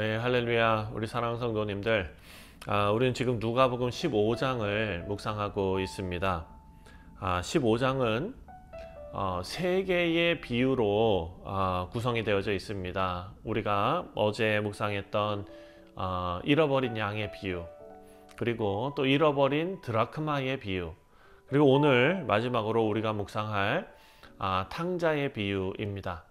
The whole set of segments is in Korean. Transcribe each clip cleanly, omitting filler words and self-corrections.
네, 할렐루야. 우리 사랑하는 성도님들, 우리는 지금 누가복음 15장을 묵상하고 있습니다. 15장은 세 개의 비유로 구성이 되어져 있습니다. 우리가 어제 묵상했던 잃어버린 양의 비유, 그리고 또 잃어버린 드라크마의 비유, 그리고 오늘 마지막으로 우리가 묵상할 탕자의 비유입니다.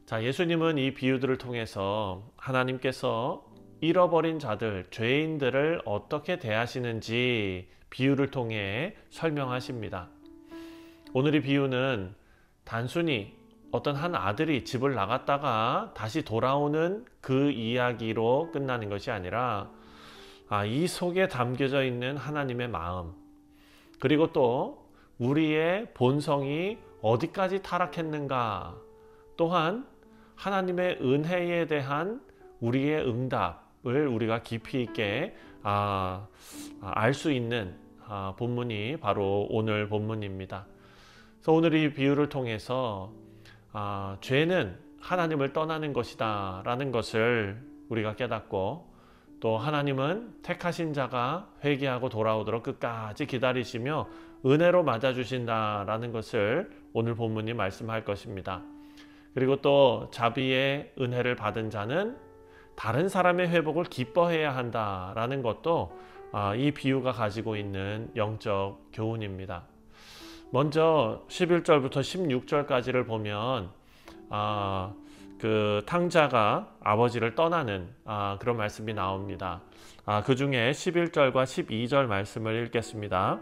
자, 예수님은 이 비유들을 통해서 하나님께서 잃어버린 자들, 죄인들을 어떻게 대하시는지 비유를 통해 설명하십니다. 오늘의 비유는 단순히 어떤 한 아들이 집을 나갔다가 다시 돌아오는 그 이야기로 끝나는 것이 아니라 이 속에 담겨져 있는 하나님의 마음, 그리고 또 우리의 본성이 어디까지 타락했는가, 또한 하나님의 은혜에 대한 우리의 응답을 우리가 깊이 있게 알 수 있는 본문이 바로 오늘 본문입니다. 그래서 오늘 이 비유를 통해서 죄는 하나님을 떠나는 것이다 라는 것을 우리가 깨닫고, 또 하나님은 택하신 자가 회개하고 돌아오도록 끝까지 기다리시며 은혜로 맞아주신다 라는 것을 오늘 본문이 말씀할 것입니다. 그리고 또 자비의 은혜를 받은 자는 다른 사람의 회복을 기뻐해야 한다라는 것도 이 비유가 가지고 있는 영적 교훈입니다. 먼저 11절부터 16절까지를 보면 그 탕자가 아버지를 떠나는 그런 말씀이 나옵니다. 그 중에 11절과 12절 말씀을 읽겠습니다.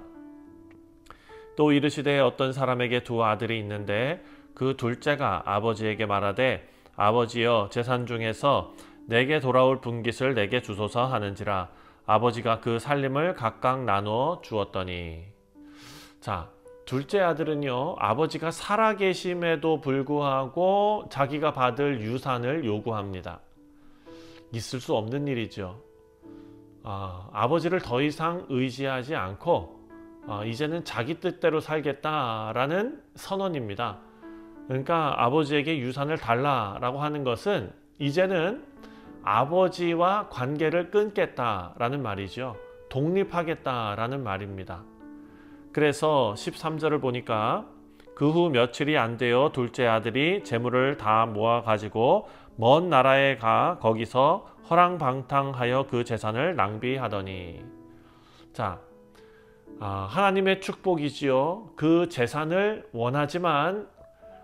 또 이르시되 어떤 사람에게 두 아들이 있는데 그 둘째가 아버지에게 말하되 아버지여 재산 중에서 내게 돌아올 분깃을 내게 주소서 하는지라. 아버지가 그 살림을 각각 나누어 주었더니. 자, 둘째 아들은요, 아버지가 살아계심에도 불구하고 자기가 받을 유산을 요구합니다. 있을 수 없는 일이죠. 아버지를 더 이상 의지하지 않고 이제는 자기 뜻대로 살겠다라는 선언입니다. 그러니까 아버지에게 유산을 달라라고 하는 것은 이제는 아버지와 관계를 끊겠다라는 말이죠. 독립하겠다라는 말입니다. 그래서 13절을 보니까 그 후 며칠이 안 되어 둘째 아들이 재물을 다 모아 가지고 먼 나라에 가 거기서 허랑방탕하여 그 재산을 낭비하더니. 자, 하나님의 축복이지요. 그 재산을 원하지만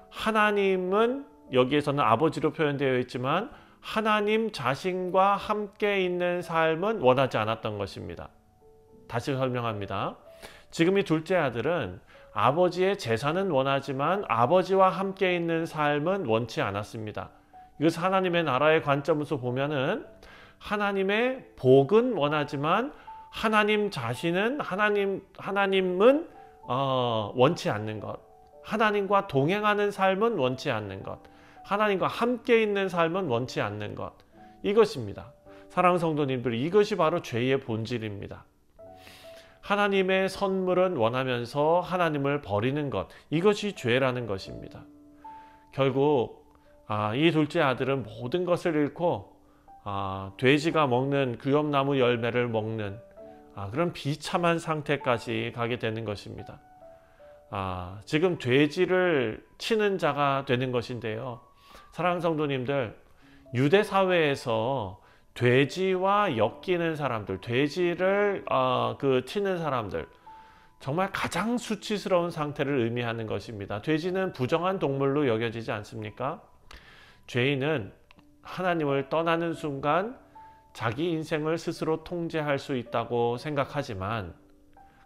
하나님은 여기에서는 아버지로 표현되어 있지만 하나님 자신과 함께 있는 삶은 원하지 않았던 것입니다. 다시 설명합니다. 지금 이 둘째 아들은 아버지의 재산은 원하지만 아버지와 함께 있는 삶은 원치 않았습니다. 이것은 하나님의 나라의 관점에서 보면은 하나님의 복은 원하지만 하나님 자신은 하나님은 원치 않는 것. 하나님과 동행하는 삶은 원치 않는 것, 하나님과 함께 있는 삶은 원치 않는 것, 이것입니다. 사랑하는 성도님들, 이것이 바로 죄의 본질입니다. 하나님의 선물은 원하면서 하나님을 버리는 것, 이것이 죄라는 것입니다. 결국 이 둘째 아들은 모든 것을 잃고 돼지가 먹는 귀염나무 열매를 먹는 그런 비참한 상태까지 가게 되는 것입니다. 지금 돼지를 치는 자가 되는 것인데요. 사랑하는 성도님들, 유대 사회에서 돼지와 엮이는 사람들, 돼지를 치는 사람들, 정말 가장 수치스러운 상태를 의미하는 것입니다. 돼지는 부정한 동물로 여겨지지 않습니까? 죄인은 하나님을 떠나는 순간 자기 인생을 스스로 통제할 수 있다고 생각하지만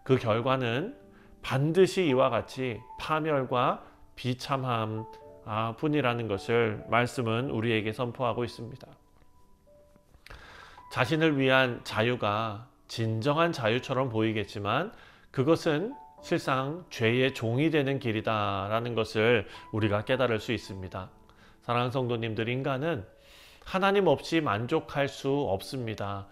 그 결과는 반드시 이와 같이 파멸과 비참함 뿐이라는 것을 말씀은 우리에게 선포하고 있습니다. 자신을 위한 자유가 진정한 자유처럼 보이겠지만 그것은 실상 죄의 종이 되는 길이다라는 것을 우리가 깨달을 수 있습니다. 사랑하는 성도님들, 인간은 하나님 없이 만족할 수 없습니다.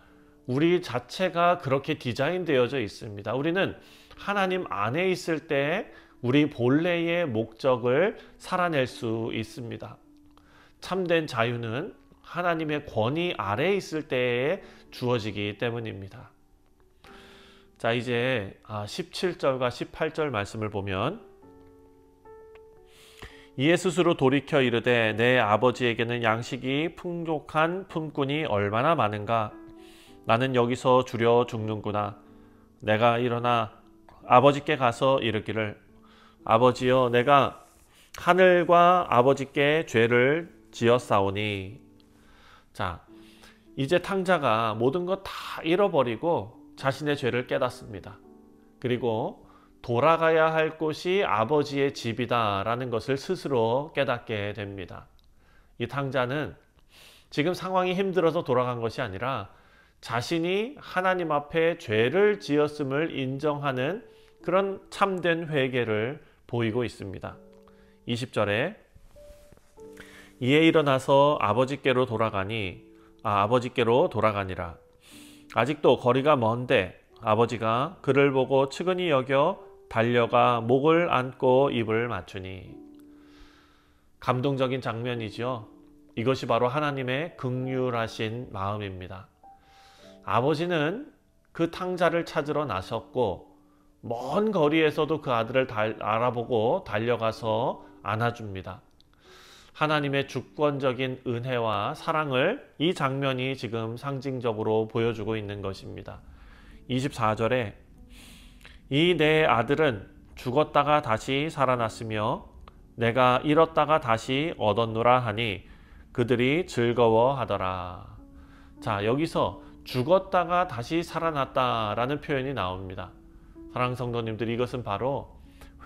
우리 자체가 그렇게 디자인되어져 있습니다. 우리는 하나님 안에 있을 때 우리 본래의 목적을 살아낼 수 있습니다. 참된 자유는 하나님의 권위 아래에 있을 때에 주어지기 때문입니다. 자, 이제 17절과 18절 말씀을 보면, 이에 스스로 돌이켜 이르되 내 아버지에게는 양식이 풍족한 품꾼이 얼마나 많은가. 나는 여기서 주려 죽는구나. 내가 일어나 아버지께 가서 이르기를, 아버지여, 내가 하늘과 아버지께 죄를 지었사오니. 자, 이제 탕자가 모든 것 다 잃어버리고 자신의 죄를 깨닫습니다. 그리고 돌아가야 할 곳이 아버지의 집이다 라는 것을 스스로 깨닫게 됩니다. 이 탕자는 지금 상황이 힘들어서 돌아간 것이 아니라 자신이 하나님 앞에 죄를 지었음을 인정하는 그런 참된 회개를 보이고 있습니다. 20절에 이에 일어나서 아버지께로 돌아가니라. 아직도 거리가 먼데 아버지가 그를 보고 측은히 여겨 달려가 목을 안고 입을 맞추니. 감동적인 장면이죠. 이것이 바로 하나님의 긍휼하신 마음입니다. 아버지는 그 탕자를 찾으러 나섰고 먼 거리에서도 그 아들을 알아보고 달려가서 안아줍니다. 하나님의 주권적인 은혜와 사랑을 이 장면이 지금 상징적으로 보여주고 있는 것입니다. 24절에 이 내 아들은 죽었다가 다시 살아났으며 내가 잃었다가 다시 얻었노라 하니 그들이 즐거워하더라. 자, 여기서 죽었다가 다시 살아났다라는 표현이 나옵니다. 사랑하는 성도님들, 이것은 바로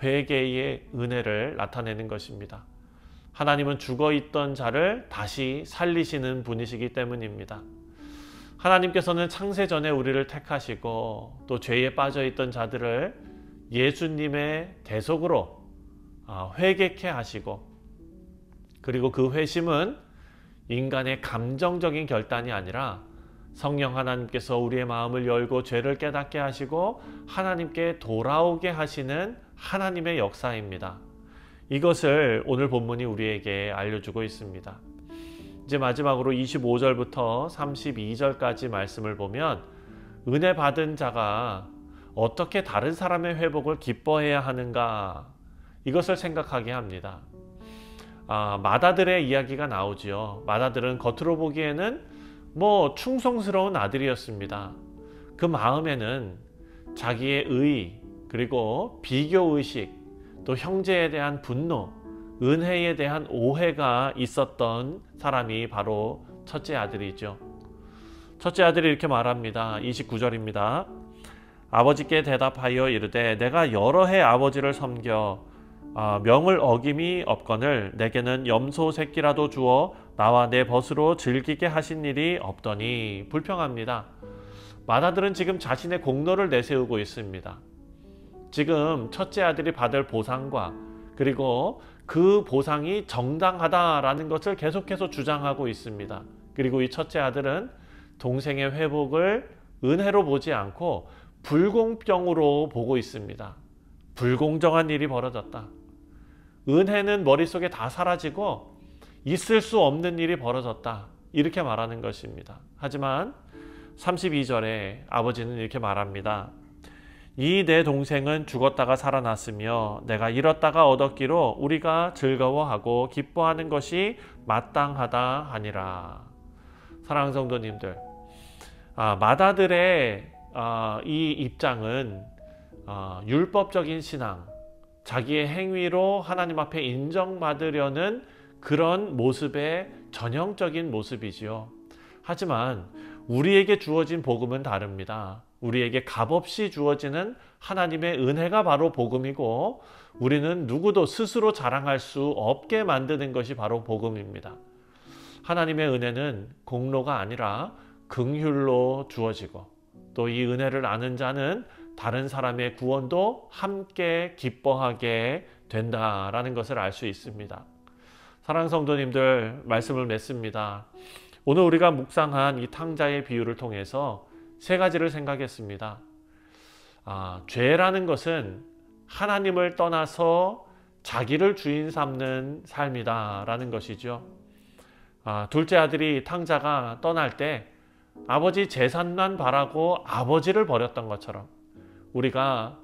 회개의 은혜를 나타내는 것입니다. 하나님은 죽어있던 자를 다시 살리시는 분이시기 때문입니다. 하나님께서는 창세 전에 우리를 택하시고 또 죄에 빠져있던 자들을 예수님의 대속으로 회개케 하시고, 그리고 그 회심은 인간의 감정적인 결단이 아니라 성령 하나님께서 우리의 마음을 열고 죄를 깨닫게 하시고 하나님께 돌아오게 하시는 하나님의 역사입니다. 이것을 오늘 본문이 우리에게 알려주고 있습니다. 이제 마지막으로 25절부터 32절까지 말씀을 보면 은혜 받은 자가 어떻게 다른 사람의 회복을 기뻐해야 하는가, 이것을 생각하게 합니다. 마다들의 이야기가 나오지요. 마다들은 겉으로 보기에는 충성스러운 아들이었습니다. 그 마음에는 자기의 의, 그리고 비교의식, 또 형제에 대한 분노, 은혜에 대한 오해가 있었던 사람이 바로 첫째 아들이죠. 첫째 아들이 이렇게 말합니다. 29절입니다. 아버지께 대답하여 이르되 내가 여러 해 아버지를 섬겨 명을 어김이 없거늘 내게는 염소 새끼라도 주어 나와 내 벗으로 즐기게 하신 일이 없더니. 불평합니다. 마다들은 지금 자신의 공로를 내세우고 있습니다. 지금 첫째 아들이 받을 보상과 그리고 그 보상이 정당하다라는 것을 계속해서 주장하고 있습니다. 그리고 이 첫째 아들은 동생의 회복을 은혜로 보지 않고 불공평으로 보고 있습니다. 불공정한 일이 벌어졌다. 은혜는 머릿속에 다 사라지고 있을 수 없는 일이 벌어졌다. 이렇게 말하는 것입니다. 하지만 32절에 아버지는 이렇게 말합니다. 이 내 동생은 죽었다가 살아났으며 내가 잃었다가 얻었기로 우리가 즐거워하고 기뻐하는 것이 마땅하다 하니라. 사랑하는 성도님들, 마다들의 이 입장은 율법적인 신앙, 자기의 행위로 하나님 앞에 인정받으려는 그런 모습의 전형적인 모습이지요. 하지만 우리에게 주어진 복음은 다릅니다. 우리에게 값없이 주어지는 하나님의 은혜가 바로 복음이고, 우리는 누구도 스스로 자랑할 수 없게 만드는 것이 바로 복음입니다. 하나님의 은혜는 공로가 아니라 긍휼로 주어지고, 또 이 은혜를 아는 자는 다른 사람의 구원도 함께 기뻐하게 된다라는 것을 알 수 있습니다. 사랑하는 성도님들, 말씀을 맺습니다. 오늘 우리가 묵상한 이 탕자의 비유를 통해서 세 가지를 생각했습니다. 죄라는 것은 하나님을 떠나서 자기를 주인 삼는 삶이다 라는 것이죠. 둘째 아들이 탕자가 떠날 때 아버지 재산만 바라고 아버지를 버렸던 것처럼 우리가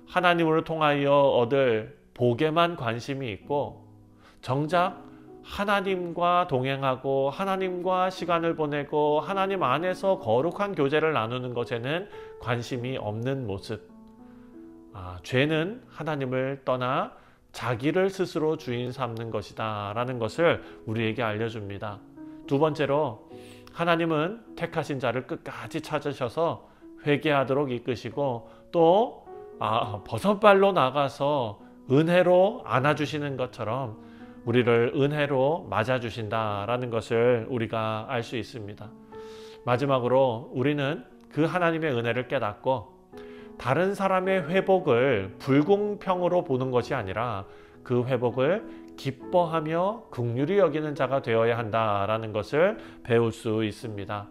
하나님을 통하여 얻을 복에만 관심이 있고 정작 하나님과 동행하고 하나님과 시간을 보내고 하나님 안에서 거룩한 교제를 나누는 것에는 관심이 없는 모습. 죄는 하나님을 떠나 자기를 스스로 주인 삼는 것이다 라는 것을 우리에게 알려줍니다. 두 번째로 하나님은 택하신 자를 끝까지 찾으셔서 회개하도록 이끄시고 또 버선발로 나가서 은혜로 안아주시는 것처럼 우리를 은혜로 맞아주신다라는 것을 우리가 알 수 있습니다. 마지막으로 우리는 그 하나님의 은혜를 깨닫고 다른 사람의 회복을 불공평으로 보는 것이 아니라 그 회복을 기뻐하며 긍휼히 여기는 자가 되어야 한다라는 것을 배울 수 있습니다.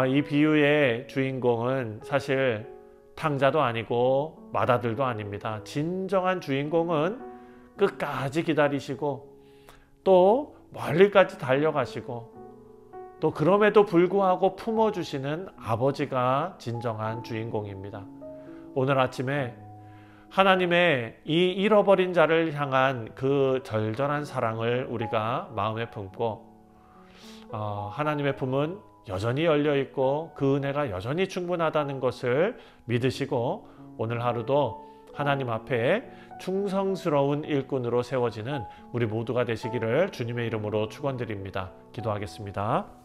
이 비유의 주인공은 사실 탕자도 아니고 맏아들도 아닙니다. 진정한 주인공은 끝까지 기다리시고 또 멀리까지 달려가시고 또 그럼에도 불구하고 품어주시는 아버지가 진정한 주인공입니다. 오늘 아침에 하나님의 이 잃어버린 자를 향한 그 절절한 사랑을 우리가 마음에 품고 하나님의 품은 여전히 열려있고 그 은혜가 여전히 충분하다는 것을 믿으시고 오늘 하루도 하나님 앞에 충성스러운 일꾼으로 세워지는 우리 모두가 되시기를 주님의 이름으로 축원드립니다. 기도하겠습니다.